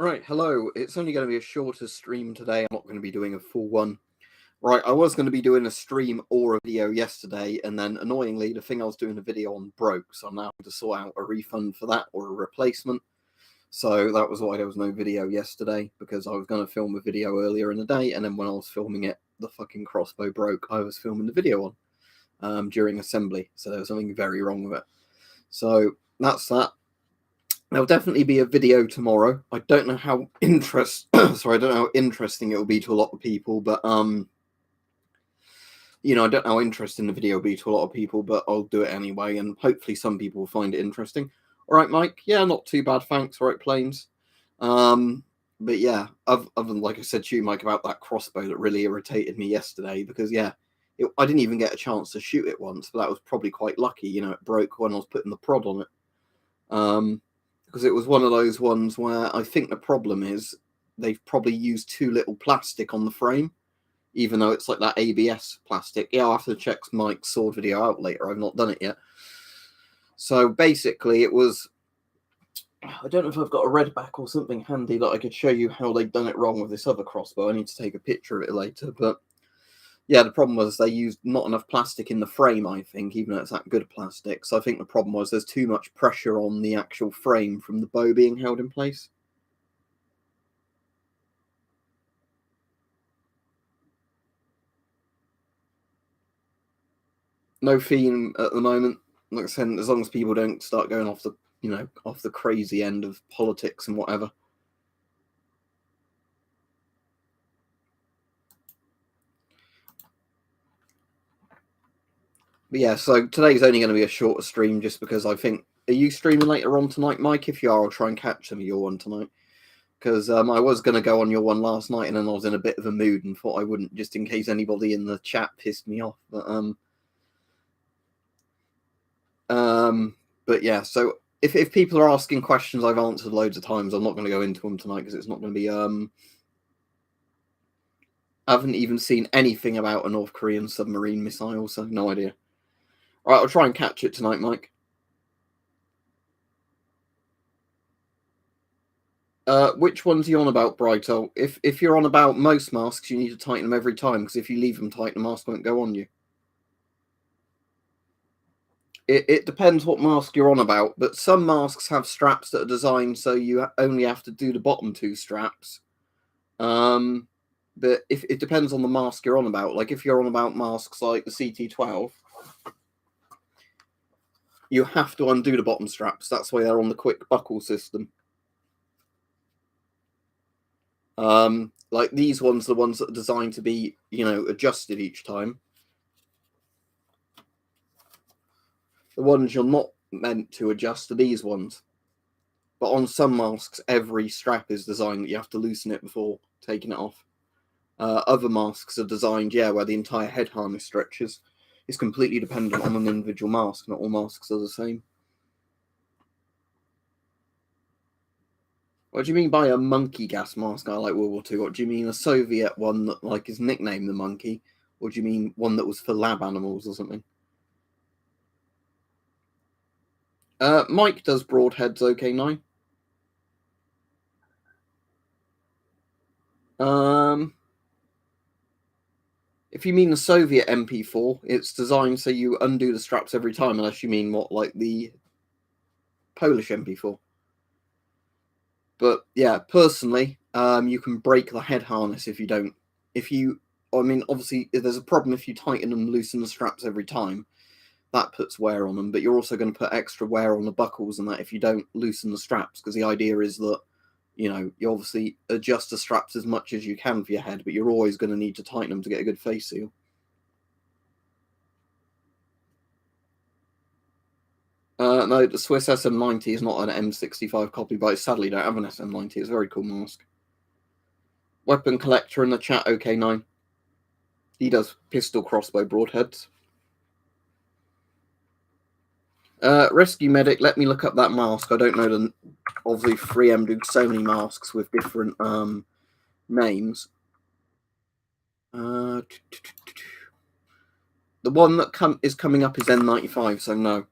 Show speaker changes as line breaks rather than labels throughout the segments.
Right, hello. It's only going to be a shorter stream today. I'm not going to be doing a full one. Right, I was going to be doing a stream or a video yesterday, and then annoyingly, the thing I was doing a video on broke, so I'm now having to sort out a refund for that or a replacement. So that was why there was no video yesterday, because I was going to film a video earlier in the day, and then when I was filming it, the fucking crossbow broke. I was filming the video on during assembly, so there was something very wrong with it. So that's that. There'll definitely be a video tomorrow. I don't know how I don't know how interesting it will be to a lot of people, but I don't know how interesting the video will be to a lot of people, but I'll do it anyway, and hopefully some people will find it interesting. All right, Mike. Yeah, not too bad, thanks. All right, planes. But yeah, other than like I said to you, Mike, about that crossbow that really irritated me yesterday, because yeah, I didn't even get a chance to shoot it once, but that was probably quite lucky. It broke when I was putting the prod on it. Because it was one of those ones where I think the problem is they've probably used too little plastic on the frame, even though it's like that ABS plastic. Yeah, I'll have to check Mike's sword video out later. I've not done it yet. So basically it was, I don't know if I've got a red back or something handy that I could show you how they've done it wrong with this other crossbow. I need to take a picture of it later, but yeah, the problem was they used not enough plastic in the frame, I think, even though it's that good plastic. So I think the problem was there's too much pressure on the actual frame from the bow being held in place. No theme at the moment. Like I said, as long as people don't start going off the crazy end of politics and whatever. But yeah, so today's only going to be a shorter stream just because I think... Are you streaming later on tonight, Mike? If you are, I'll try and catch some of your one tonight. Because I was going to go on your one last night and then I was in a bit of a mood and thought I wouldn't, just in case anybody in the chat pissed me off. But yeah, so if people are asking questions I've answered loads of times, I'm not going to go into them tonight because it's not going to be... I haven't even seen anything about a North Korean submarine missile, so no idea. All right, I'll try and catch it tonight, Mike. Which ones are you on about, Brighto? If you're on about most masks, you need to tighten them every time, because if you leave them tight, the mask won't go on you. It depends what mask you're on about, but some masks have straps that are designed so you only have to do the bottom two straps. But if it depends on the mask you're on about. Like if you're on about masks like the CT12, you have to undo the bottom straps. That's why they're on the quick buckle system. Like these ones, the ones that are designed to be, adjusted each time. The ones you're not meant to adjust are these ones. But on some masks, every strap is designed that you have to loosen it before taking it off. Other masks are designed, where the entire head harness stretches. It's completely dependent on an individual mask. Not all masks are the same. What do you mean by a monkey gas mask? I like World War II. What do you mean, a Soviet one that is nicknamed the monkey? Or do you mean one that was for lab animals or something? Mike does broadheads okay now. If you mean the Soviet MP4, it's designed so you undo the straps every time, unless you mean like the Polish MP4. But yeah, personally, you can break the head harness if you don't. Obviously, there's a problem if you tighten and loosen the straps every time. That puts wear on them, but you're also going to put extra wear on the buckles and that if you don't loosen the straps, because the idea is that, you obviously adjust the straps as much as you can for your head, but you're always going to need to tighten them to get a good face seal. No, the Swiss SM90 is not an M65 copy, but I sadly don't have an SM90. It's a very cool mask. Weapon collector in the chat, OK9. He does pistol crossbow broadheads. Rescue medic, let me look up that mask. I don't know obviously 3M do so many masks with different names. The one that is coming up is N95, so no.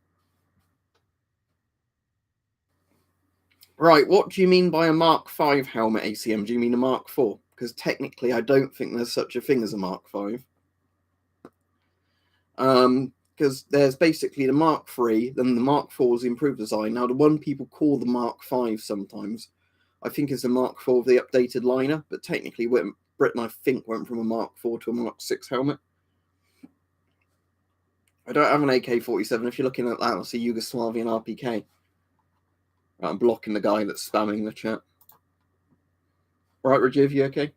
Right, what do you mean by a Mark 5 helmet, ACM? Do you mean a Mark 4? Because technically I don't think there's such a thing as a Mark 5. Because there's basically the Mark 3, then the Mark 4 is the improved design. Now, the one people call the Mark 5 sometimes, I think is the Mark 4 of the updated liner, but technically Britain, I think, went from a Mark 4 to a Mark 6 helmet. I don't have an AK-47. If you're looking at that, I'll see Yugoslavian RPK. I'm blocking the guy that's spamming the chat. Right, Rajiv, you okay?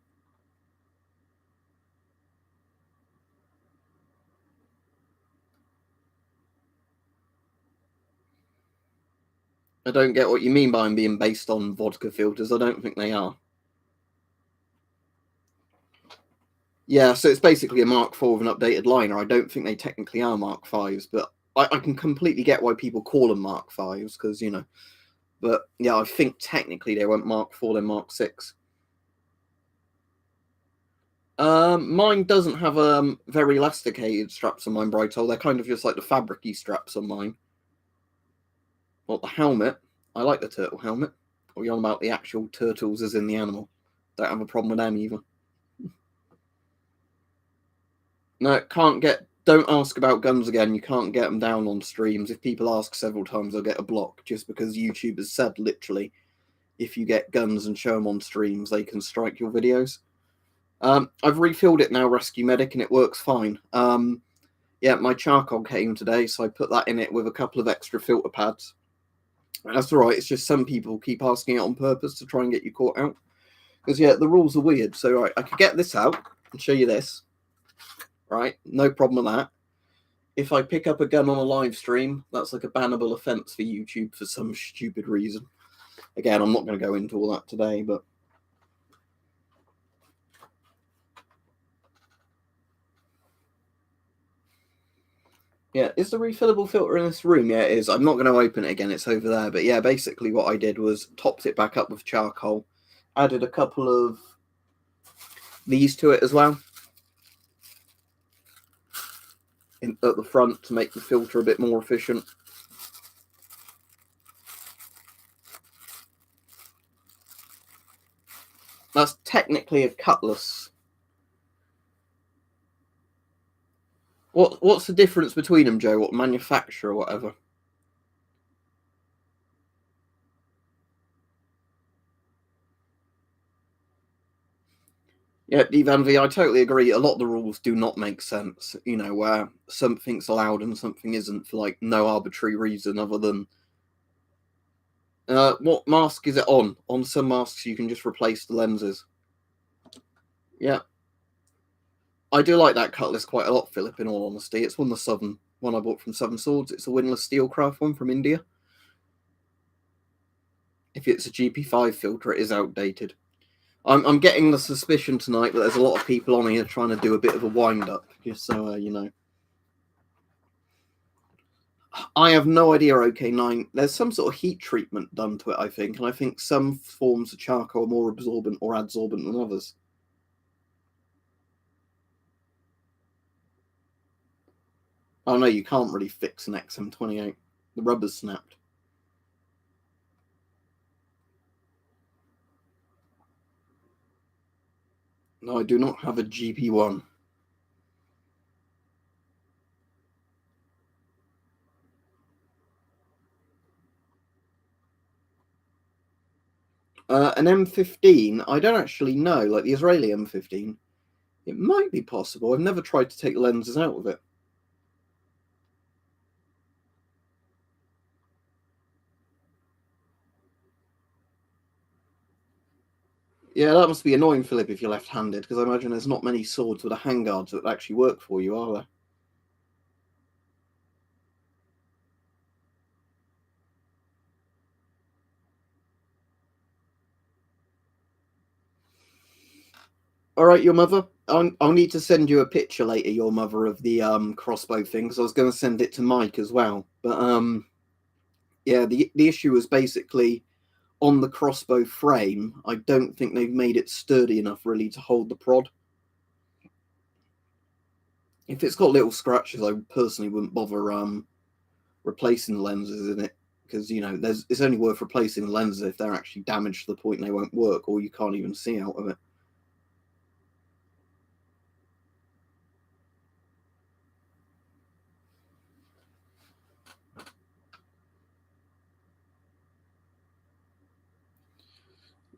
I don't get what you mean by them being based on vodka filters. I don't think they are. Yeah, so it's basically a Mark IV with an updated liner. I don't think they technically are Mark Vs, but I can completely get why people call them Mark Vs, because, you know. But, yeah, I think technically they went Mark IV, then Mark VI. Mine doesn't have very elasticated straps on mine, Brighthole. They're kind of just like the fabricy straps on mine. Well, the helmet, I like the turtle helmet. Or you're on about the actual turtles as in the animal. Don't have a problem with them either. No, don't ask about guns again. You can't get them down on streams. If people ask several times, they'll get a block just because YouTube has said literally, if you get guns and show them on streams, they can strike your videos. I've refilled it now, Rescue Medic, and it works fine. Yeah, my charcoal came today, so I put that in it with a couple of extra filter pads. That's all right. It's just some people keep asking it on purpose to try and get you caught out. Because, yeah, the rules are weird. So, right, I could get this out and show you this. Right, no problem with that. If I pick up a gun on a live stream, that's like a bannable offense for YouTube for some stupid reason. Again, I'm not going to go into all that today, but yeah, is the refillable filter in this room? Yeah, it is. I'm not going to open it again. It's over there. But yeah, basically what I did was topped it back up with charcoal, added a couple of these to it as well at the front to make the filter a bit more efficient. That's technically a cutlass. What's the difference between them, Joe? What manufacturer or whatever? Yeah, Van V, I totally agree. A lot of the rules do not make sense, you know, where something's allowed and something isn't for like no arbitrary reason other than what mask is it on? On some masks you can just replace the lenses. Yeah. I do like that cutlass quite a lot, Philip, in all honesty. It's one I bought from Southern Swords. It's a winless Steelcraft one from India. If it's a GP5 filter, it is outdated. I'm getting the suspicion tonight that there's a lot of people on here trying to do a bit of a wind-up, just so you know. I have no idea, OK9. There's some sort of heat treatment done to it, I think, and I think some forms of charcoal are more absorbent or adsorbent than others. Oh no, you can't really fix an XM28. The rubber's snapped. No, I do not have a GP1. An M15, I don't actually know, like the Israeli M15. It might be possible. I've never tried to take lenses out of it. Yeah, that must be annoying, Philip, if you're left-handed, because I imagine there's not many swords with a handguard that actually work for you, are there? All right, your mother. I'll need to send you a picture later, your mother, of the crossbow thing, because I was going to send it to Mike as well. But yeah, the issue was basically on the crossbow frame. I don't think they've made it sturdy enough really to hold the prod. If it's got little scratches, I personally wouldn't bother replacing the lenses in it, because it's only worth replacing the lenses if they're actually damaged to the point they won't work, or you can't even see out of it.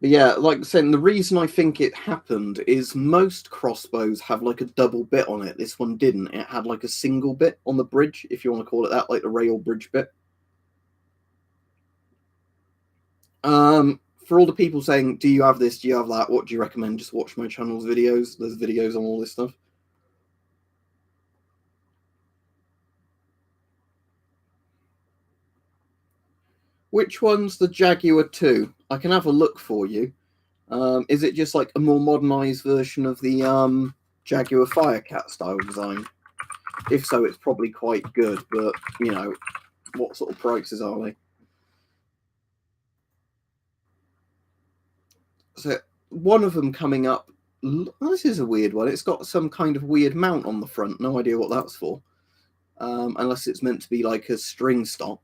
But yeah, like I said, the reason I think it happened is most crossbows have like a double bit on it. This one didn't. It had like a single bit on the bridge, if you want to call it that, like the rail bridge bit. For all the people saying, do you have this, do you have that, what do you recommend? Just watch my channel's videos. There's videos on all this stuff. Which one's the Jaguar 2? I can have a look for you. Is it just like a more modernized version of the Jaguar Firecat style design? If so, it's probably quite good, but what sort of prices are they? So one of them coming up. This is a weird one. It's got some kind of weird mount on the front. No idea what that's for, unless it's meant to be like a string stop.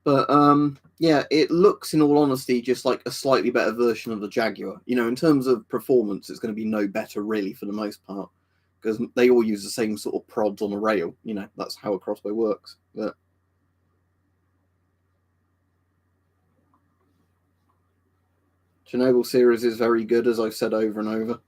But yeah, it looks, in all honesty, just like a slightly better version of the Jaguar. In terms of performance, it's going to be no better really for the most part, because they all use the same sort of prods on a rail. That's how a crossbow works. But Chernobyl series is very good, as I've said over and over.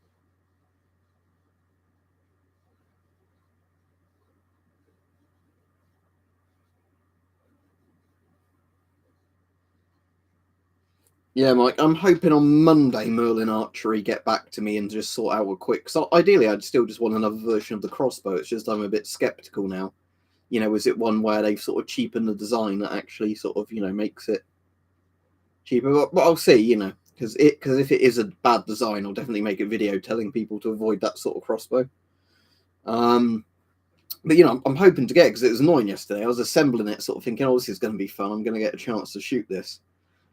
Yeah, Mike, I'm hoping on Monday Merlin Archery get back to me and just sort out a quick. So ideally, I'd still just want another version of the crossbow. It's just I'm a bit skeptical now. Is it one where they've sort of cheapened the design that actually sort of makes it cheaper? But I'll see. Because if it is a bad design, I'll definitely make a video telling people to avoid that sort of crossbow. But I'm hoping to get it because it was annoying yesterday. I was assembling it, sort of thinking, "Oh, this is going to be fun. I'm going to get a chance to shoot this."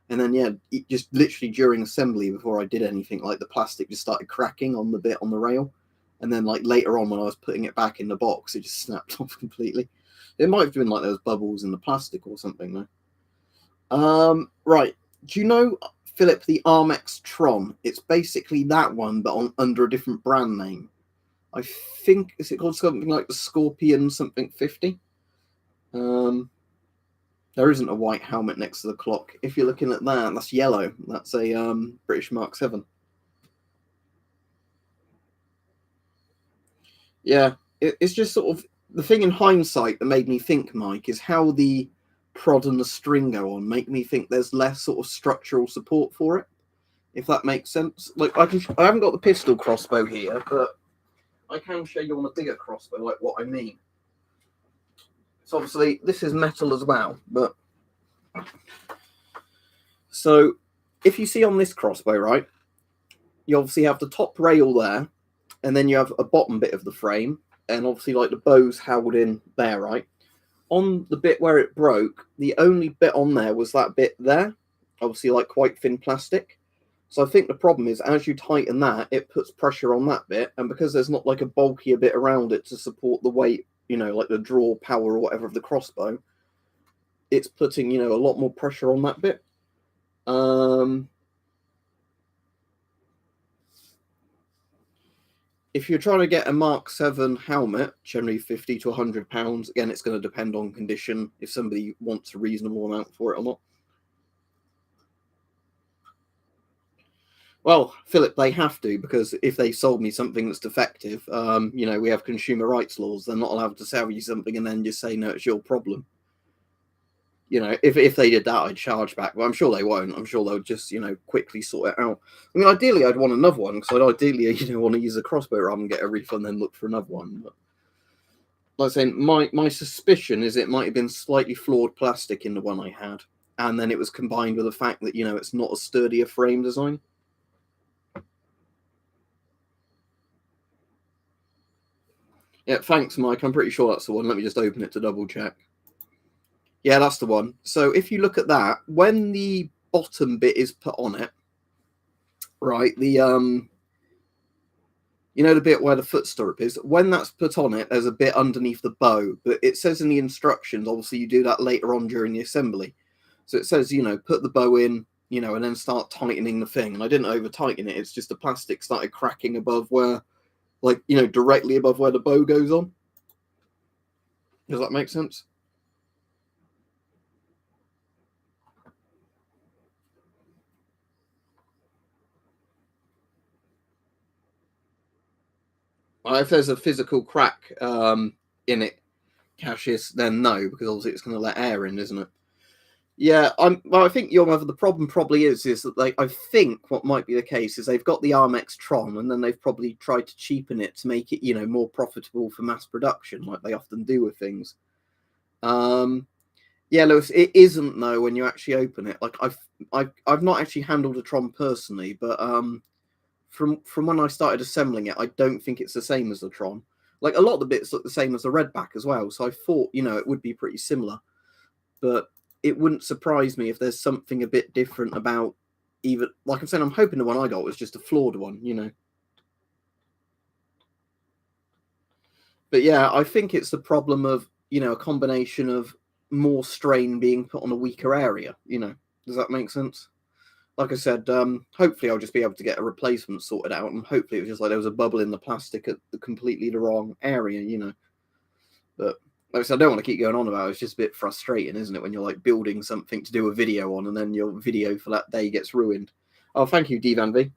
And then, yeah, just literally during assembly, before I did anything, like the plastic just started cracking on the bit on the rail. And then, like later on, when I was putting it back in the box, it just snapped off completely. It might have been like there was bubbles in the plastic or something, though. Right. Do you know, Philip, the Armex Tron? It's basically that one, but under a different brand name. I think, is it called something like the Scorpion something 50? There isn't a white helmet next to the clock. If you're looking at that, that's yellow. That's a British Mark 7. Yeah, it's just sort of the thing in hindsight that made me think, Mike, is how the prod and the string go on make me think there's less sort of structural support for it, if that makes sense. Like I haven't got the pistol crossbow here, but I can show you on a bigger crossbow like what I mean. So obviously this is metal as well, but so if you see on this crossbow, right, you obviously have the top rail there, and then you have a bottom bit of the frame, and obviously like the bow's held in there, right? On the bit where it broke, the only bit on there was that bit there, obviously like quite thin plastic. So I think the problem is as you tighten that, it puts pressure on that bit, and because there's not like a bulkier bit around it to support the weight, like the draw power or whatever of the crossbow, it's putting, a lot more pressure on that bit. If you're trying to get a Mark 7 helmet, generally 50 to 100 pounds, again, it's going to depend on condition, if somebody wants a reasonable amount for it or not. Well, Philip, they have to, because if they sold me something that's defective, we have consumer rights laws. They're not allowed to sell you something and then just say, no, it's your problem. If they did that, I'd charge back, but I'm sure they won't. I'm sure they'll just, quickly sort it out. I mean, ideally, I'd want another one, because I'd ideally, want to use a crossbow rather than get a refund, then look for another one. But like I say, my suspicion is it might have been slightly flawed plastic in the one I had, and then it was combined with the fact that, it's not a sturdier frame design. Yeah, thanks, Mike. I'm pretty sure that's the one. Let me just open it to double check. Yeah, that's the one. So if you look at that, when the bottom bit is put on it, right, the the bit where the foot stirrup is, when that's put on it, there's a bit underneath the bow, but it says in the instructions, obviously you do that later on during the assembly. So it says, put the bow in, and then start tightening the thing. And I didn't over tighten it. It's just the plastic started cracking above where, like, directly above where the bow goes on. Does that make sense? If there's a physical crack in it, Cassius, then no, because obviously it's going to let air in, isn't it? Yeah, I think the problem probably is that I think what might be the case is they've got the Armex Tron, and then they've probably tried to cheapen it to make it, more profitable for mass production, like they often do with things. Yeah, Lewis, it isn't though when you actually open it. Like I've not actually handled a Tron personally, but from when I started assembling it, I don't think it's the same as the Tron. Like a lot of the bits look the same as the Redback as well, so I thought it would be pretty similar, but it wouldn't surprise me if there's something a bit different about even. Like I'm saying, I'm hoping the one I got was just a flawed one. But yeah, I think it's the problem of a combination of more strain being put on a weaker area. Does that make sense? Like I said, hopefully I'll just be able to get a replacement sorted out, and hopefully it was just like there was a bubble in the plastic at completely the wrong area. But like I said, I don't want to keep going on about it. It's just a bit frustrating, isn't it, when you're like building something to do a video on, and then your video for that day gets ruined. Oh, thank you, Divan V.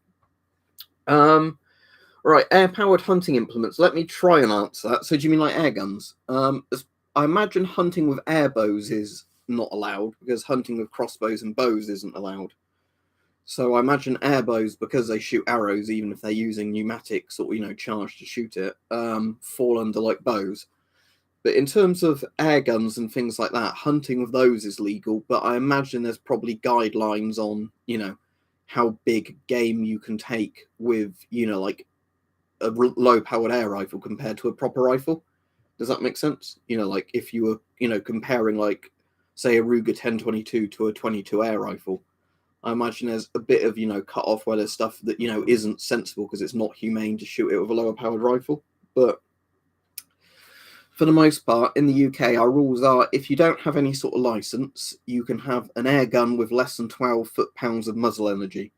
Right, air-powered hunting implements. Let me try and answer that. So do you mean like air guns? I imagine hunting with air bows is not allowed, because hunting with crossbows and bows isn't allowed. So I imagine air bows, because they shoot arrows, even if they're using pneumatics or charge to shoot it, fall under like bows. But in terms of air guns and things like that, hunting with those is legal. But I imagine there's probably guidelines on how big game you can take with like a low-powered air rifle compared to a proper rifle. Does that make sense? Like if you were comparing like say a Ruger 1022 to a 22 air rifle. I imagine there's a bit of, cut off where there's stuff that, isn't sensible because it's not humane to shoot it with a lower powered rifle. But for the most part, in the UK, our rules are if you don't have any sort of license, you can have an air gun with less than 12 foot-pounds of muzzle energy.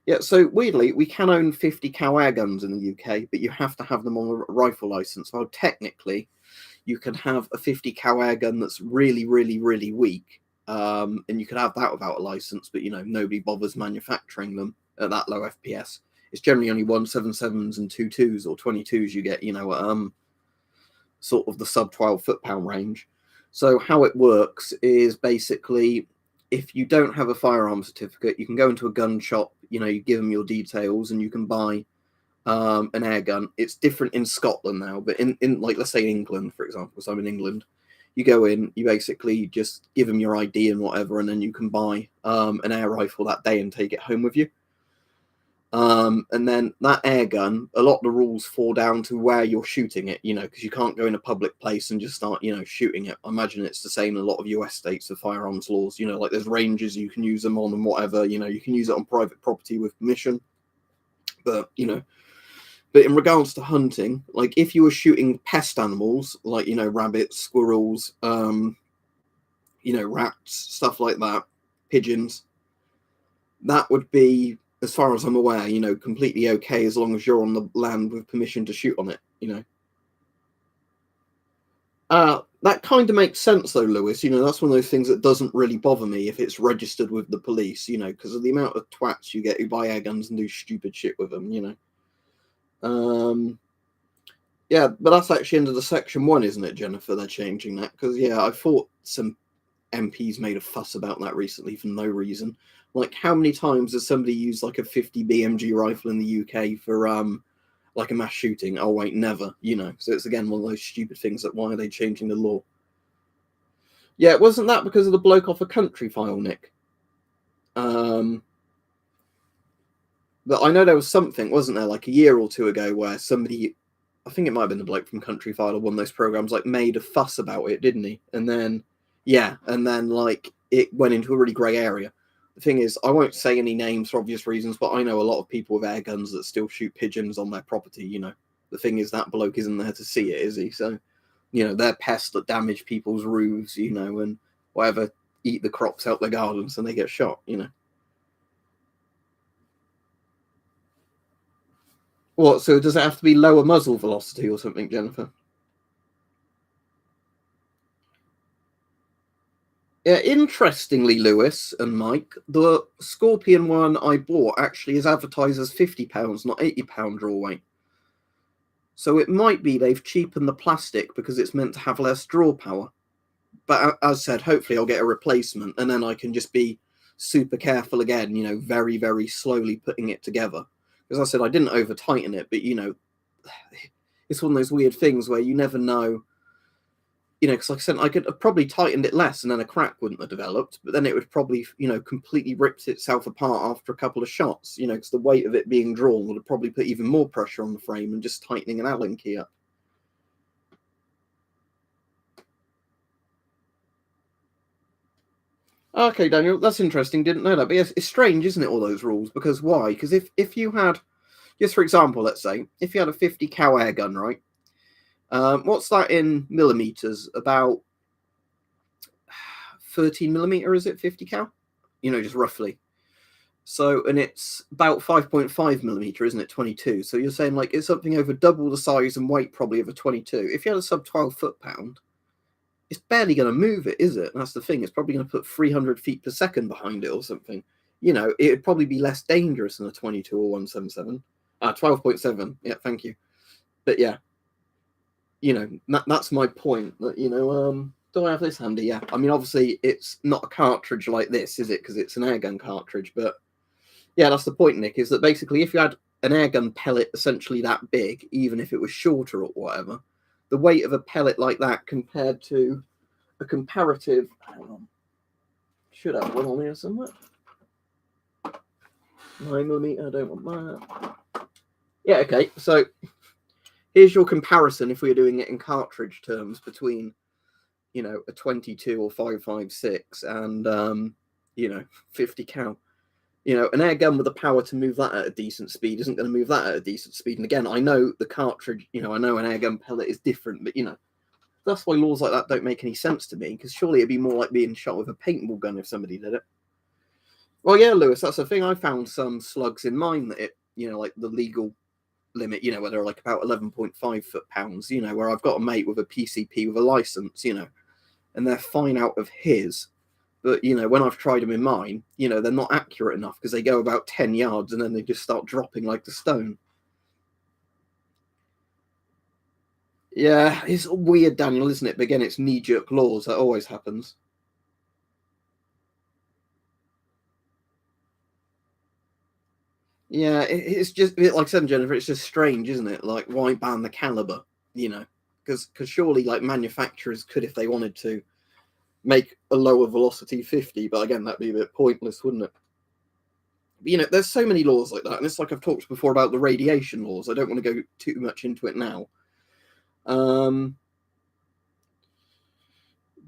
Yeah, so weirdly, we can own 50 cal air guns in the UK, but you have to have them on a rifle license. Well, technically, you can have a 50 cal air gun that's really, really, really weak. And you could have that without a license, but nobody bothers manufacturing them at that low FPS. It's generally only 177s and 22s or 22s you get, sort of the sub 12 foot-pound range. So how it works is basically if you don't have a firearm certificate, you can go into a gun shop, you give them your details and you can buy an air gun. It's different in Scotland now, but in like, let's say England, for example, so I'm in England, you go in, you basically just give them your ID and whatever, and then you can buy an air rifle that day and take it home with you. And then that air gun, a lot of the rules fall down to where you're shooting it, because you can't go in a public place and just start, shooting it. I imagine it's the same in a lot of US states with firearms laws, like there's ranges you can use them on and whatever, you can use it on private property with permission. But in regards to hunting, like if you were shooting pest animals, like, rabbits, squirrels, rats, stuff like that, pigeons, that would be, as far as I'm aware, completely okay as long as you're on the land with permission to shoot on it. That kind of makes sense though, Lewis. That's one of those things that doesn't really bother me if it's registered with the police, because of the amount of twats you get who buy air guns and do stupid shit with them, Yeah, but that's actually under the Section 1, isn't it, Jennifer? They're changing that, because, yeah, I thought some MPs made a fuss about that recently for no reason. Like, how many times has somebody used, like, a 50 BMG rifle in the UK for, like, a mass shooting? Oh, wait, never, So it's, again, one of those stupid things that why are they changing the law? Yeah, wasn't that because of the bloke off a country file, Nick? But I know there was something, wasn't there, like a year or two ago where somebody, I think it might have been the bloke from Country File or one of those programs, like made a fuss about it, didn't he? And then, like it went into a really grey area. The thing is, I won't say any names for obvious reasons, but I know a lot of people with air guns that still shoot pigeons on their property, The thing is, that bloke isn't there to see it, is he? So, they're pests that damage people's roofs, and whatever. eat the crops out their gardens and they get shot, you know. What, so does it have to be lower muzzle velocity or something, Jennifer? Yeah, interestingly, Lewis and Mike, the Scorpion one I bought actually is advertised as £50, not £80 draw weight. So it might be they've cheapened the plastic because it's meant to have less draw power. But as said, hopefully I'll get a replacement and then I can just be super careful again, you know, very, very slowly putting it together. As I said, I didn't over tighten it, but you know, it's one of those weird things where you never know, you know, because like I said, I could have probably tightened it less and then a crack wouldn't have developed, but then it would probably, you know, completely ripped itself apart after a couple of shots, you know, because the weight of it being drawn would have probably put even more pressure on the frame and just tightening an Allen key up. Okay, Daniel, that's interesting. Didn't know that. But yes, it's strange, isn't it, all those rules? Because why? Because if you had, just for example, let's say, if you had a 50 cal air gun, right? What's that in millimeters? About 13 millimeter, is it 50 cal? You know, just roughly. So, and it's about 5.5 millimeter, isn't it? 22. So you're saying like it's something over double the size and weight probably of a 22. If you had a sub 12 foot pound, it's barely going to move it, is it? That's the thing. It's probably going to put 300 feet per second behind it or something. You know, it'd probably be less dangerous than a 22 or 177. 12.7. Yeah, thank you. But yeah, you know, that's my point. That, you know, do I have this handy? Yeah. I mean, obviously, it's not a cartridge like this, is it? Because it's an airgun cartridge. But yeah, that's the point, Nick, is that basically if you had an airgun pellet essentially that big, even if it was shorter or whatever, the weight of a pellet like that compared to a comparative. Hang on. Should have one on here somewhere. 9mm. I don't want that. Yeah, okay. So here's your comparison if we were doing it in cartridge terms between, you know, a 22 or 5.56 and, you know, 50 cal. You know, an air gun with the power to move that at a decent speed isn't going to move that at a decent speed. And again, I know the cartridge, you know, I know an air gun pellet is different, but, you know, that's why laws like that don't make any sense to me, because surely it'd be more like being shot with a paintball gun if somebody did it. Well, yeah, Lewis, that's the thing. I found some slugs in mine that it, you know, like the legal limit, you know, where they're like about 11.5 foot pounds, you know, where I've got a mate with a PCP with a license, you know, and they're fine out of his. But, you know, when I've tried them in mine, you know, they're not accurate enough because they go about 10 yards and then they just start dropping like the stone. Yeah, it's weird, Daniel, isn't it? But again, it's knee-jerk laws. That always happens. Yeah, it's just, like I said, Jennifer, it's just strange, isn't it? Like, why ban the caliber, you know? Because surely, like, manufacturers could, if they wanted to, make a lower velocity 50, but again, that'd be a bit pointless, wouldn't it? But, you know, there's so many laws like that, and it's like I've talked before about the radiation laws. I don't want to go too much into it now. Um,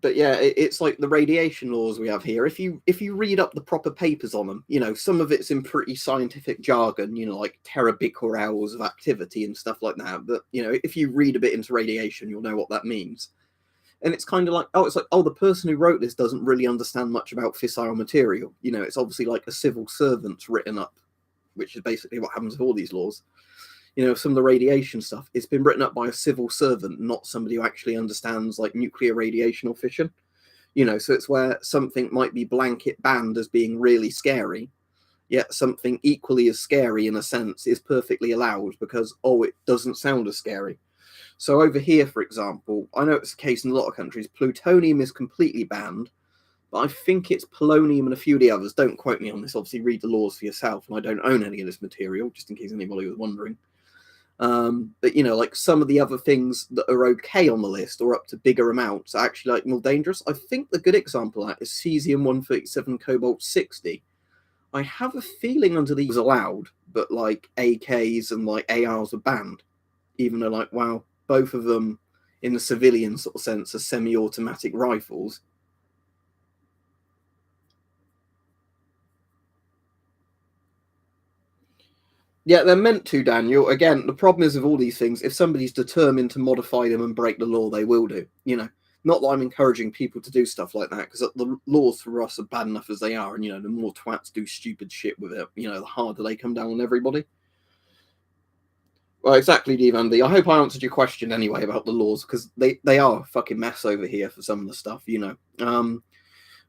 but yeah, it's like the radiation laws we have here. If you read up the proper papers on them, you know, some of it's in pretty scientific jargon, you know, like terabecquerels of activity and stuff like that. But you know, if you read a bit into radiation, you'll know what that means. And it's kind of like, oh, it's like, oh, the person who wrote this doesn't really understand much about fissile material. You know, it's obviously like a civil servant's written up, which is basically what happens with all these laws. You know, some of the radiation stuff, it's been written up by a civil servant, not somebody who actually understands like nuclear radiation or fission. You know, so it's where something might be blanket banned as being really scary, yet something equally as scary in a sense is perfectly allowed because, oh, it doesn't sound as scary. So over here, for example, I know it's the case in a lot of countries, plutonium is completely banned, but I think it's polonium and a few of the others. Don't quote me on this. Obviously, read the laws for yourself, and I don't own any of this material, just in case anybody was wondering. But you know, like some of the other things that are okay on the list or up to bigger amounts are actually like more dangerous. I think the good example of that is cesium 137 cobalt 60. I have a feeling under these allowed, but like AKs and like ARs are banned, even though like wow, both of them in the civilian sort of sense are semi-automatic rifles. Yeah, they're meant to, Daniel. Again, the problem is with all these things, if somebody's determined to modify them and break the law, they will do. You know, Not that I'm encouraging people to do stuff like that, because the laws for us are bad enough as they are, and the more twats do stupid shit with it, the harder they come down on everybody. Well, exactly, Divandy. I hope I answered your question anyway about the laws, because they are a fucking mess over here for some of the stuff,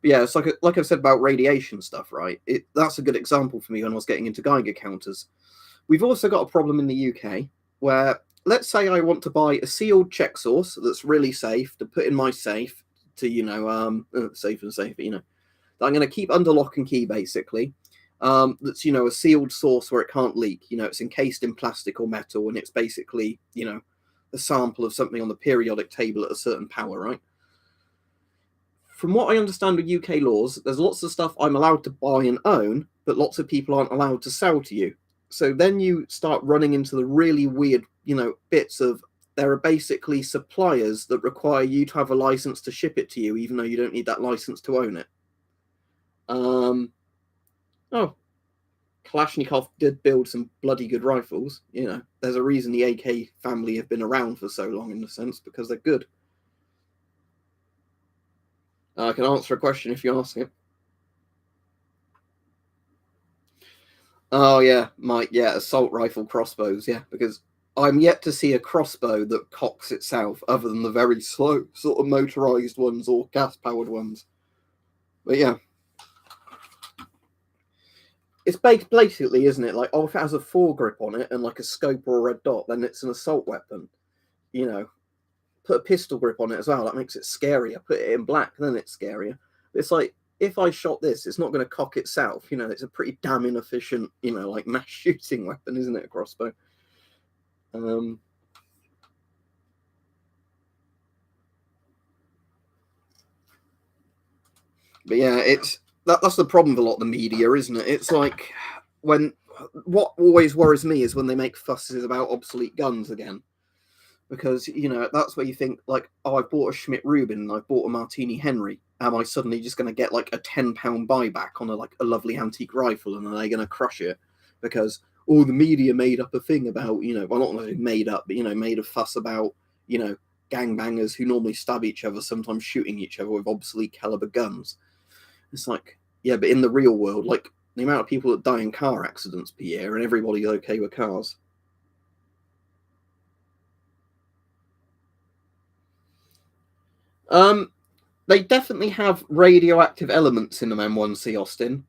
yeah, it's like I've said about radiation stuff, right? That's a good example for me when I was getting into Geiger counters. We've also got a problem in the UK where, let's say I want to buy a sealed check source that's really safe to put in my safe to, safe and safe, that I'm going to keep under lock and key, basically. That's, a sealed source where it can't leak. It's encased in plastic or metal, and it's basically, a sample of something on the periodic table at a certain power, right? From what I understand with UK laws, there's lots of stuff I'm allowed to buy and own, but lots of people aren't allowed to sell to you. So then you start running into the really weird, bits of, there are basically suppliers that require you to have a license to ship it to you, even though you don't need that license to own it. Kalashnikov did build some bloody good rifles. There's a reason the AK family have been around for so long, in a sense, because they're good. I can answer a question if you ask it. Oh yeah, Mike. Yeah, assault rifle crossbows. Yeah, because I'm yet to see a crossbow that cocks itself, other than the very slow sort of motorized ones or gas-powered ones. But yeah, it's basically, isn't it? Like, if it has a foregrip on it and like a scope or a red dot, then it's an assault weapon. Put a pistol grip on it as well. That makes it scarier. Put it in black, then it's scarier. It's like, if I shot this, it's not going to cock itself. It's a pretty damn inefficient, like mass shooting weapon, isn't it? A crossbow. But yeah, that's the problem with a lot of the media, isn't it? It's like, what always worries me is when they make fusses about obsolete guns again. Because, that's where you think, like, oh, I've bought a Schmidt Rubin and I've bought a Martini Henry. Am I suddenly just going to get, like, a £10 buyback on a lovely antique rifle, and are they going to crush it? Because, the media made up a thing about, well, not made up, but, made a fuss about, gangbangers who normally stab each other, sometimes shooting each other with obsolete caliber guns. It's like, yeah, but in the real world, like, the amount of people that die in car accidents per year, and everybody's okay with cars. They definitely have radioactive elements in them M1C, Austin.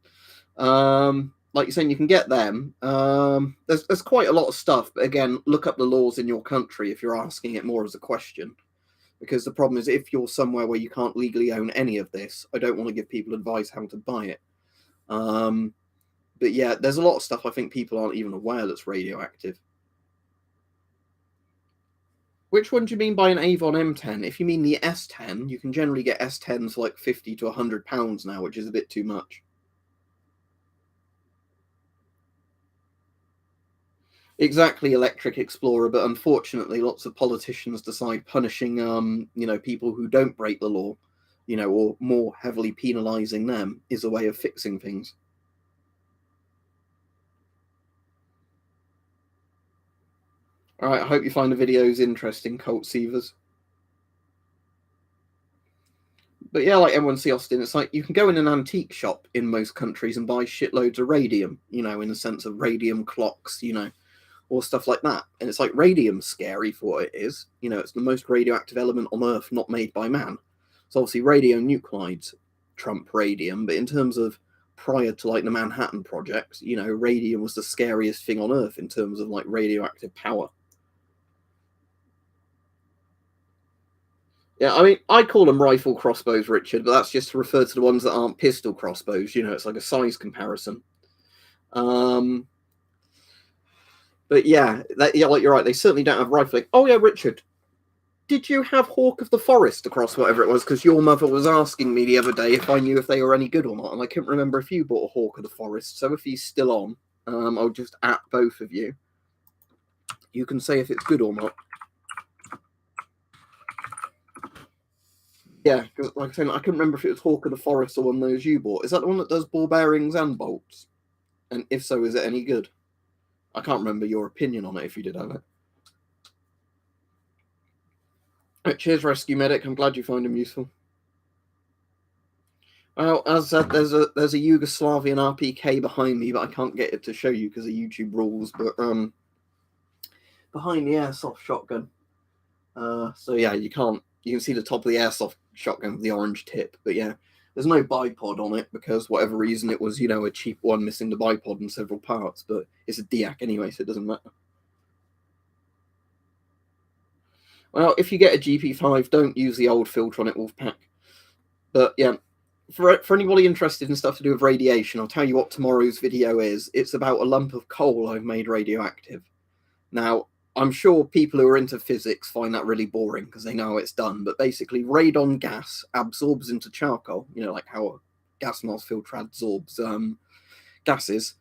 Like you're saying, you can get them. There's quite a lot of stuff, but again, look up the laws in your country if you're asking it more as a question. Because the problem is, if you're somewhere where you can't legally own any of this, I don't want to give people advice how to buy it. But yeah, there's a lot of stuff I think people aren't even aware that's radioactive. Which one do you mean by an Avon M10? If you mean the S10, you can generally get S10s like £50 to £100 now, which is a bit too much. Exactly, Electric Explorer, but unfortunately, lots of politicians decide punishing, people who don't break the law, or more heavily penalising them is a way of fixing things. All right, I hope you find the videos interesting, Colt Seavers. But yeah, like M1C Austin, it's like you can go in an antique shop in most countries and buy shitloads of radium, in the sense of radium clocks, or stuff like that. And it's like, radium's scary for what it is. It's the most radioactive element on Earth not made by man. So obviously radionuclides trump radium, but in terms of prior to like the Manhattan Project, radium was the scariest thing on Earth in terms of like radioactive power. Yeah, I mean, I call them rifle crossbows, Richard, but that's just to refer to the ones that aren't pistol crossbows. It's like a size comparison. But yeah, like you're right. They certainly don't have rifling. Oh yeah, Richard, did you have Hawk of the Forest across whatever it was? Because your mother was asking me the other day if I knew if they were any good or not, and I couldn't remember if you bought a Hawk of the Forest. So if he's still on, I'll just at both of you. You can say if it's good or not. Yeah, because like I said, I couldn't remember if it was Hawk of the Forest or one of those you bought. Is that the one that does ball bearings and bolts? And if so, is it any good? I can't remember your opinion on it if you did have it. Cheers, Rescue Medic. I'm glad you find him useful. Well, as there's a Yugoslavian RPK behind me, but I can't get it to show you because of YouTube rules. But behind the airsoft shotgun. So yeah, you can see the top of the airsoft shotgun with the orange tip. But yeah, there's no bipod on it because whatever reason it was, a cheap one missing the bipod in several parts. But it's a DIAC anyway, so it doesn't matter. Well, if you get a GP5, don't use the old Filtronic Wolfpack. But yeah, for anybody interested in stuff to do with radiation, I'll tell you what tomorrow's video is. It's about a lump of coal I've made radioactive. Now, I'm sure people who are into physics find that really boring because they know how it's done. But basically, radon gas absorbs into charcoal, like how a gas mask filter absorbs gases.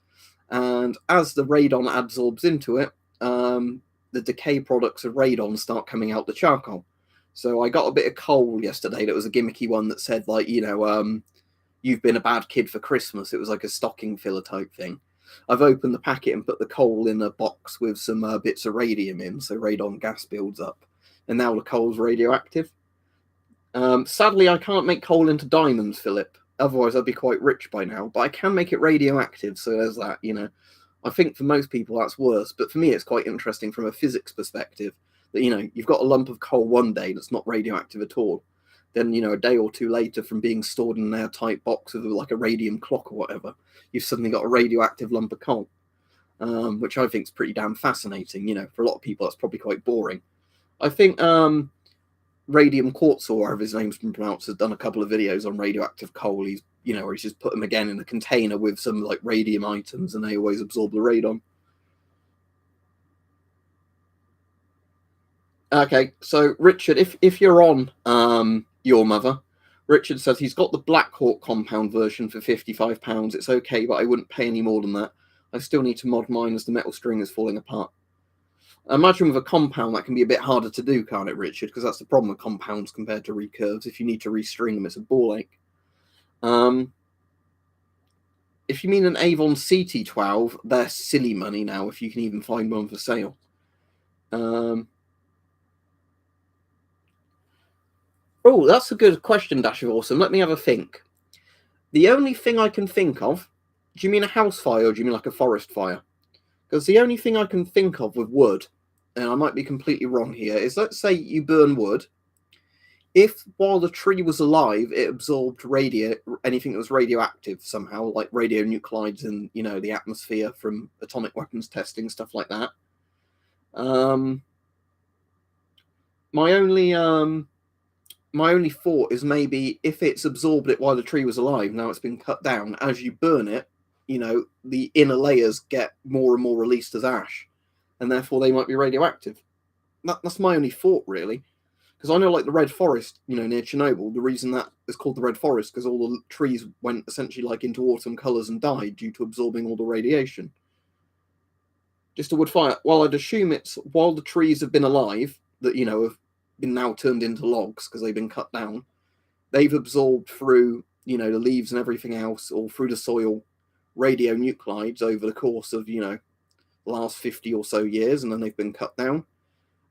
And as the radon absorbs into it, the decay products of radon start coming out the charcoal. So I got a bit of coal yesterday that was a gimmicky one that said, like, you've been a bad kid for Christmas. It was like a stocking filler type thing. I've opened the packet and put the coal in a box with some bits of radium in, so radon gas builds up. And now the coal's radioactive. Sadly, I can't make coal into diamonds, Philip. Otherwise, I'd be quite rich by now. But I can make it radioactive, so there's that, I think for most people that's worse, but for me it's quite interesting from a physics perspective that, you've got a lump of coal one day that's not radioactive at all. Then, a day or two later from being stored in an airtight box with like a radium clock or whatever, you've suddenly got a radioactive lump of coal, which I think is pretty damn fascinating. For a lot of people that's probably quite boring. I think Radium Quartz, or whatever his name's been pronounced, has done a couple of videos on radioactive coal. He's where he's just put them again in a container with some like radium items, and they always absorb the radon. Okay, so Richard, if you're on Your Mother, Richard says he's got the Black Hawk compound version for £55. It's okay, but I wouldn't pay any more than that. I still need to mod mine as the metal string is falling apart. I imagine with a compound that can be a bit harder to do, can't it, Richard? Because that's the problem with compounds compared to recurves. If you need to restring them, it's a ball ache. If you mean an Avon CT12, they're silly money now, if you can even find one for sale. Oh, that's a good question, Dash of Awesome. Let me have a think. The only thing I can think of, do you mean a house fire or do you mean like a forest fire? Because the only thing I can think of with wood, and I might be completely wrong here, is let's say you burn wood. If while the tree was alive, it absorbed anything that was radioactive somehow, like radionuclides in the atmosphere from atomic weapons testing, stuff like that. My only thought is maybe if it's absorbed it while the tree was alive, now it's been cut down. As you burn it, the inner layers get more and more released as ash, and therefore they might be radioactive. That's my only thought, really. Because I know, like the Red Forest, near Chernobyl, the reason that is called the Red Forest because all the trees went essentially like into autumn colours and died due to absorbing all the radiation. Just a wood fire. Well, I'd assume it's while the trees have been alive that have been now turned into logs because they've been cut down. They've absorbed through the leaves and everything else, or through the soil, radionuclides over the course of the last 50 or so years, and then they've been cut down.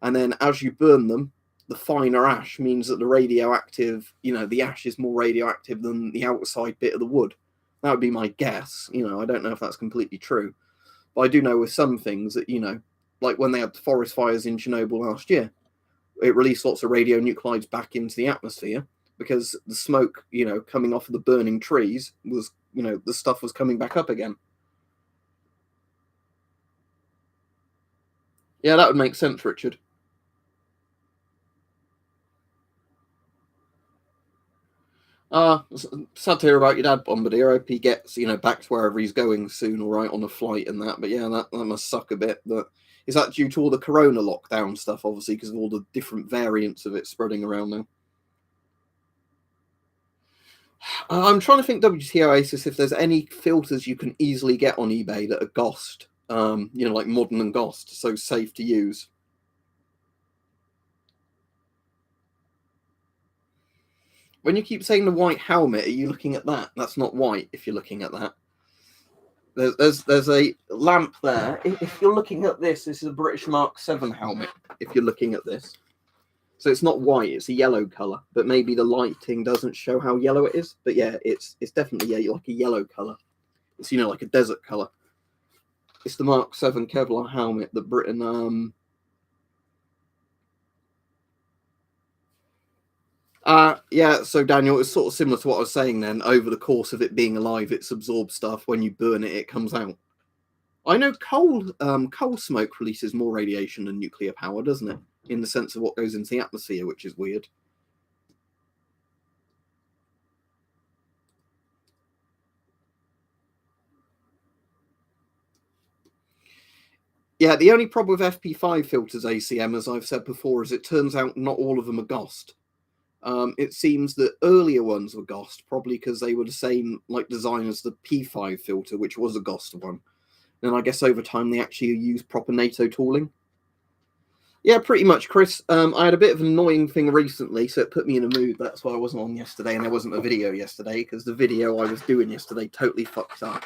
And then as you burn them, the finer ash means that the radioactive, the ash is more radioactive than the outside bit of the wood. That would be my guess. I don't know if that's completely true. But I do know with some things that, like when they had the forest fires in Chernobyl last year, it released lots of radionuclides back into the atmosphere because the smoke, coming off of the burning trees was, the stuff was coming back up again. Yeah, that would make sense, Richard. Sad to hear about your dad, Bombardier. I hope he gets, back to wherever he's going soon, all right, on a flight and that. But yeah, that must suck a bit. But is that due to all the corona lockdown stuff, obviously, because of all the different variants of it spreading around now? I'm trying to think, WT Oasis, if there's any filters you can easily get on eBay that are GOST, like modern and GOST, so safe to use. When you keep saying the white helmet, are you looking at that? That's not white if you're looking at that. There's a lamp there. If you're looking at this is a British Mark 7 helmet, if you're looking at this. So it's not white, it's a yellow colour, but maybe the lighting doesn't show how yellow it is. But yeah, it's definitely like a yellow colour. It's, you know, like a desert colour. It's the Mark 7 Kevlar helmet that Britain yeah, so Daniel, it's sort of similar to what I was saying then. Over the course of it being alive, it's absorbed stuff. When you burn it, it comes out. I know coal smoke releases more radiation than nuclear power, doesn't it? In the sense of what goes into the atmosphere, which is weird. Yeah, the only problem with FP5 filters ACM, as I've said before, is it turns out not all of them are GOST. It seems that earlier ones were GOST, probably because they were the same like design as the P5 filter, which was a GOST one. And I guess over time they actually used proper NATO tooling. Yeah, pretty much, Chris. I had a bit of an annoying thing recently, so it put me in a mood. That's why I wasn't on yesterday, and there wasn't a video yesterday, because the video I was doing yesterday totally fucked up.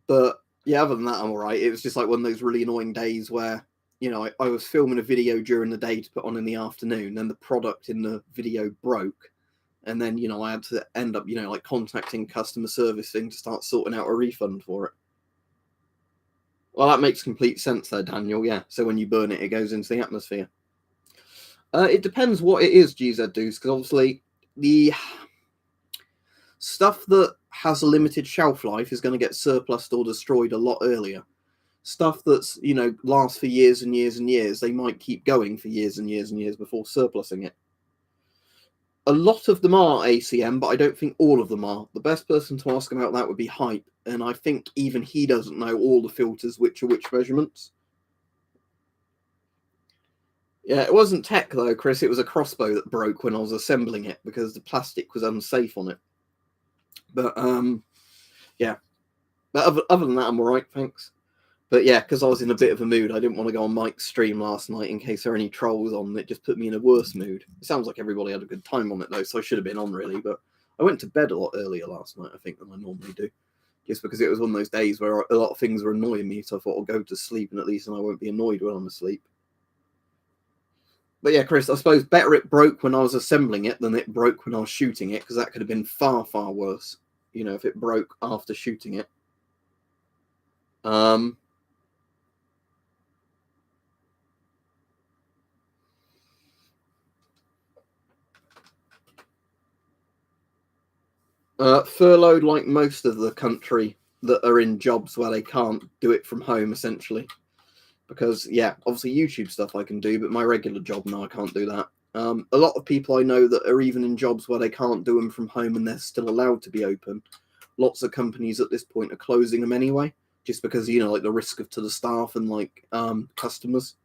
But yeah, other than that, I'm all right. It was just like one of those really annoying days where, you know, I was filming a video during the day to put on in the afternoon, and the product in the video broke. And then, you know, I had to end up, you know, like contacting customer servicing to start sorting out a refund for it. Well, that makes complete sense there, Daniel. Yeah. So when you burn it, it goes into the atmosphere. It depends what it is, GZ Dudes, because obviously the stuff that has a limited shelf life is going to get surplused or destroyed a lot earlier. Stuff that's, you know, lasts for years and years and years, they might keep going for years and years and years before surplusing it. A lot of them are ACM, but I don't think all of them are. The best person to ask about that would be Hype, and I think even he doesn't know all the filters which are which measurements. Yeah, it wasn't tech though, Chris. It was a crossbow that broke when I was assembling it because the plastic was unsafe on it. But yeah. But other than that, I'm all right, thanks. But yeah, because I was in a bit of a mood, I didn't want to go on Mike's stream last night in case there are any trolls on. It just put me in a worse mood. It sounds like everybody had a good time on it though, so I should have been on really. But I went to bed a lot earlier last night, I think, than I normally do, just because it was one of those days where a lot of things were annoying me. So I thought I'll go to sleep and at least I won't be annoyed when I'm asleep. But yeah, Chris, I suppose better it broke when I was assembling it than it broke when I was shooting it, because that could have been far, far worse, you know, if it broke after shooting it. Furloughed like most of the country that are in jobs where they can't do it from home, essentially. Because, yeah, obviously YouTube stuff I can do, but my regular job, no, I can't do that. A lot of people I know that are even in jobs where they can't do them from home and they're still allowed to be open. Lots of companies at this point are closing them anyway, just because, you know, like the risk to the staff and like customers.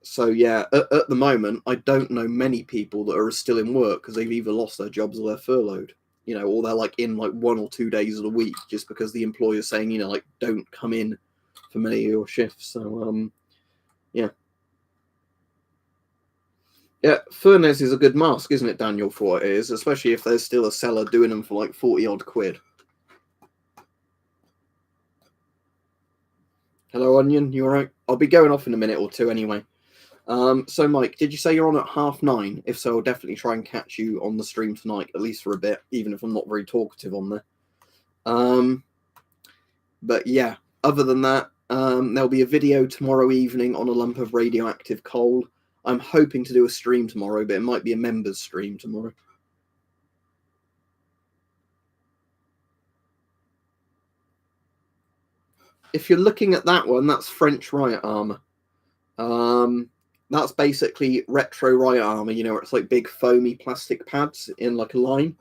So yeah, at the moment, I don't know many people that are still in work because they've either lost their jobs or they're furloughed, you know, or they're like in like 1 or 2 days of the week just because the employer's saying, you know, like don't come in for many of your shifts. So yeah. Yeah, Furness is a good mask, isn't it, Daniel, for what it is, especially if there's still a seller doing them for like 40 odd quid. Hello, Onion, you all right? I'll be going off in a minute or two anyway. So, Mike, did you say you're on at 9:30? If so, I'll definitely try and catch you on the stream tonight, at least for a bit, even if I'm not very talkative on there. But yeah, other than that, there'll be a video tomorrow evening on a lump of radioactive coal. I'm hoping to do a stream tomorrow, but it might be a members stream tomorrow. If you're looking at that one, that's French riot armor. That's basically retro riot armor, you know, it's like big foamy plastic pads in like a line.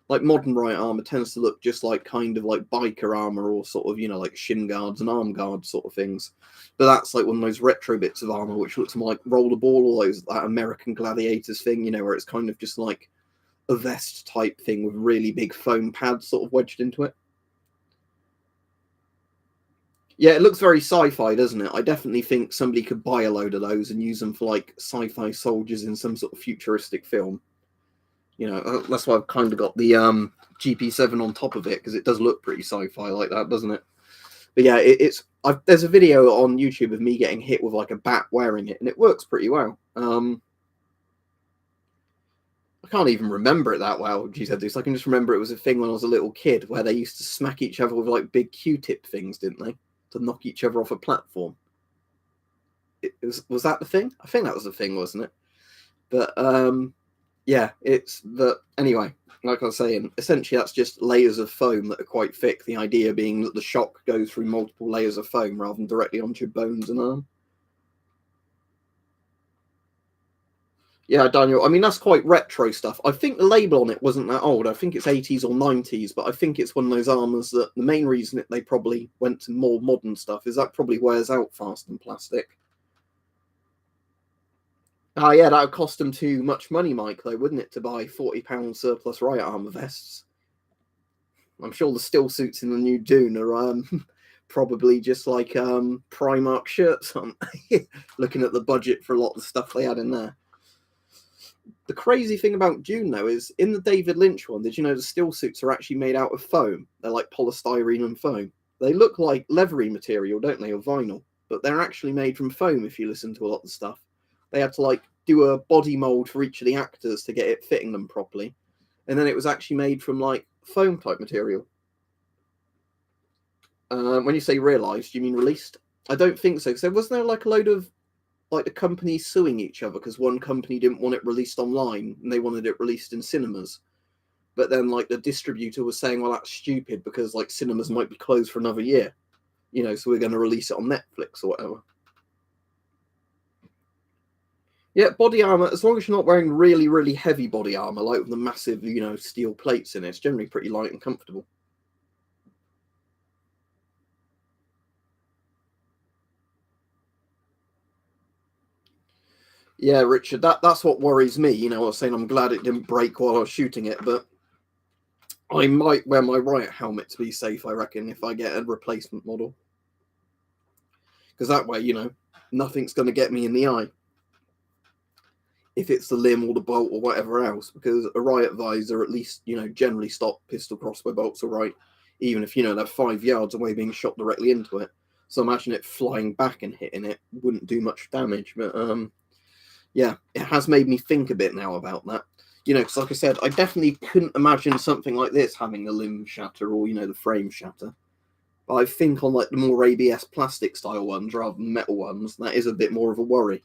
Like modern riot armor tends to look just like kind of like biker armor or sort of, you know, like shin guards and arm guards sort of things. But that's like one of those retro bits of armor which looks more like rollerball or those that American Gladiators thing, you know, where it's kind of just like a vest type thing with really big foam pads sort of wedged into it. Yeah, it looks very sci-fi, doesn't it? I definitely think somebody could buy a load of those and use them for like sci-fi soldiers in some sort of futuristic film. You know, that's why I've kind of got the GP7 on top of it, because it does look pretty sci-fi like that, doesn't it? But yeah, there's a video on YouTube of me getting hit with like a bat wearing it, and it works pretty well. I can't even remember it that well, geez, I can just remember it was a thing when I was a little kid where they used to smack each other with like big Q-tip things, didn't they? To knock each other off a platform. Was that the thing? I think that was the thing, wasn't it? But yeah, anyway, like I was saying, essentially that's just layers of foam that are quite thick. The idea being that the shock goes through multiple layers of foam rather than directly onto your bones and arm. Yeah, Daniel, I mean, that's quite retro stuff. I think the label on it wasn't that old. I think it's 80s or 90s, but I think it's one of those armours that the main reason they probably went to more modern stuff is that probably wears out faster than plastic. Ah, yeah, that would cost them too much money, Mike, though, wouldn't it, to buy £40 surplus riot armour vests? I'm sure the still suits in the new Dune are probably just like Primark shirts on. Looking at the budget for a lot of the stuff they had in there. The crazy thing about Dune, though, is in the David Lynch one, did you know the still suits are actually made out of foam? They're like polystyrene and foam. They look like leathery material, don't they, or vinyl? But they're actually made from foam if you listen to a lot of the stuff. They had to like do a body mold for each of the actors to get it fitting them properly. And then it was actually made from like foam type material. When you say realised, do you mean released? I don't think so. So wasn't there like a load of like the companies suing each other because one company didn't want it released online and they wanted it released in cinemas? But then like the distributor was saying, well, that's stupid because like cinemas might be closed for another year, you know, so we're going to release it on Netflix or whatever. Yeah, body armor, as long as you're not wearing really, really heavy body armor, like with the massive, you know, steel plates in it, it's generally pretty light and comfortable. Yeah, Richard, that's what worries me. You know, I was saying I'm glad it didn't break while I was shooting it, but I might wear my riot helmet to be safe, I reckon, if I get a replacement model. Because that way, you know, nothing's going to get me in the eye. If it's the limb or the bolt or whatever else, because a riot visor at least, you know, generally stop pistol crossbow bolts all right, even if, you know, they're 5 yards away being shot directly into it. So imagine it flying back and hitting it wouldn't do much damage. But yeah, it has made me think a bit now about that. You know, because like I said, I definitely couldn't imagine something like this having the limb shatter or, you know, the frame shatter. But I think on like the more ABS plastic style ones rather than metal ones, that is a bit more of a worry.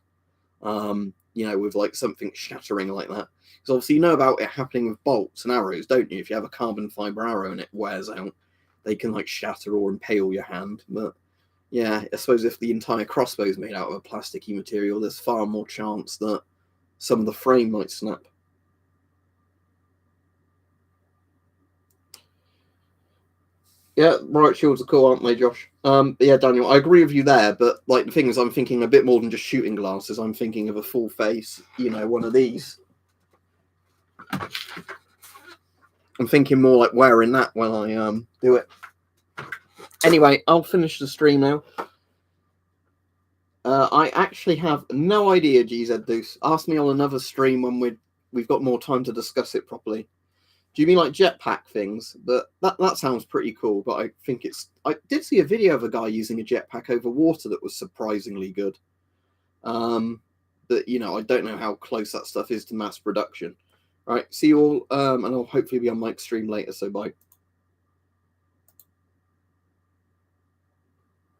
You know, with like something shattering like that. Because obviously you know about it happening with bolts and arrows, don't you? If you have a carbon fiber arrow and it wears out, they can like shatter or impale your hand. But yeah, I suppose if the entire crossbow is made out of a plasticky material, there's far more chance that some of the frame might snap. Yeah, riot shields are cool, aren't they, Josh? Yeah, Daniel, I agree with you there, but like the thing is, I'm thinking a bit more than just shooting glasses. I'm thinking of a full face, you know, one of these. I'm thinking more like wearing that when I do it. Anyway, I'll finish the stream now. I actually have no idea, GZ Deuce. Ask me on another stream when we've got more time to discuss it properly. Do you mean like jetpack things? But that sounds pretty cool. But I think I did see a video of a guy using a jetpack over water that was surprisingly good. But you know, I don't know how close that stuff is to mass production. All right, see you all, and I'll hopefully be on Mike's stream later. So bye.